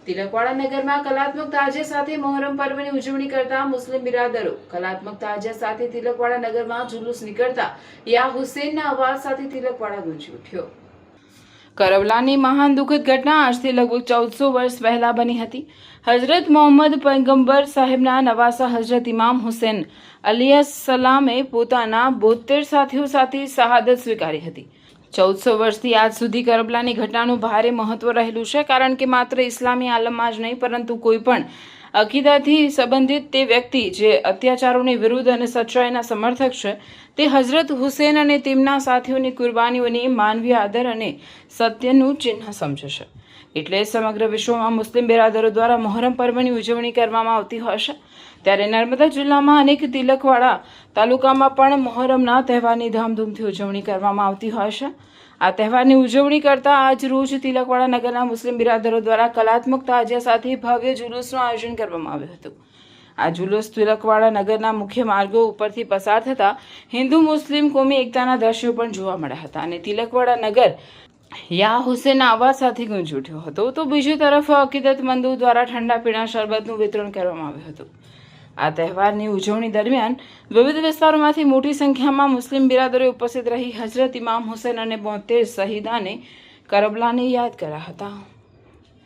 તિલકવાડા નગરમાં કલાત્મક તાજિયા સાથે મોહરમ પર્વની ઉજવણી કરતા મુસ્લિમ બિરાદરો કલાત્મક તાજિયા સાથે તિલકવાડા નગરમાં જુલુસ નીકળતા યા હુસેનના અવાજ સાથે તિલકવાડા ગુંજી ઉઠ્યો। કરબલાની મહાન દુઃખદ ઘટના આજથી લગભગ 1400 વર્ષ પહેલા બની હતી। હઝરત મોહમ્મદ પૈગંબર સાહેબના નવાસા હઝરત ઇમામ હુસેન અલૈહિસ્સલામે પોતાના 72 સાથીઓ સાથે શહાદત સ્વીકારી હતી। 1400 વર્ષથી આજ સુધી કરબલાની ઘટનાનું ભારે મહત્વ રહેલું છે, કારણ કે માત્ર ઇસ્લામી આલમમાં જ નહીં પરંતુ કોઈ પણ અકીદાથી સંબંધિત તે વ્યક્તિ જે અત્યાચારોની વિરુદ્ધ અને સચ્ચાઈના સમર્થક છે તે હઝરત હુસેન અને તેમના સાથીઓની કુરબાનીઓની માનવીય આદર અને સત્યનું ચિહ્ન સમજે છે। એટલે સમગ્ર વિશ્વમાં મુસ્લિમ બિરાદરો દ્વારા મોહરમ પર્વની ઉજવણી કરવામાં આવતી હોય છે। ત્યારે નર્મદા જિલ્લામાં અનેક તિલકવાડા તાલુકામાં પણ મોહરમના તહેવારની ધામધૂમથી ઉજવણી કરવામાં આવતી હોય છે। આ તહેવારની ઉજવણી કરતા આજ રોજ તિલકવાડા નગરના મુસ્લિમ બિરાદરો દ્વારા કલાત્મક તાજિયા સાથે ભવ્ય જુલુસનું આયોજન કરવામાં આવ્યું હતું। આ જુલુસ તિલકવાડા નગરના મુખ્ય માર્ગો ઉપરથી પસાર થતા હિન્દુ મુસ્લિમ કોમી એકતાના દ્રશ્યો પણ જોવા મળ્યા હતા અને તિલકવાડા નગર યા હુસેનના અવાજ સાથે ગુંજી ઉઠ્યો હતો। તો બીજી તરફ અકીદતમંદો દ્વારા ઠંડા પીણા શરબતનું વિતરણ કરવામાં આવ્યું હતું। આ તહેવારની ઉજવણી દરમિયાન વિવિધ વિસ્તારોમાંથી મોટી સંખ્યામાં મુસ્લિમ બિરાદરોએ ઉપસ્થિત રહી હઝરત ઇમામ હુસેન અને 72 શહીદાને કરબલાને યાદ કર્યા હતા।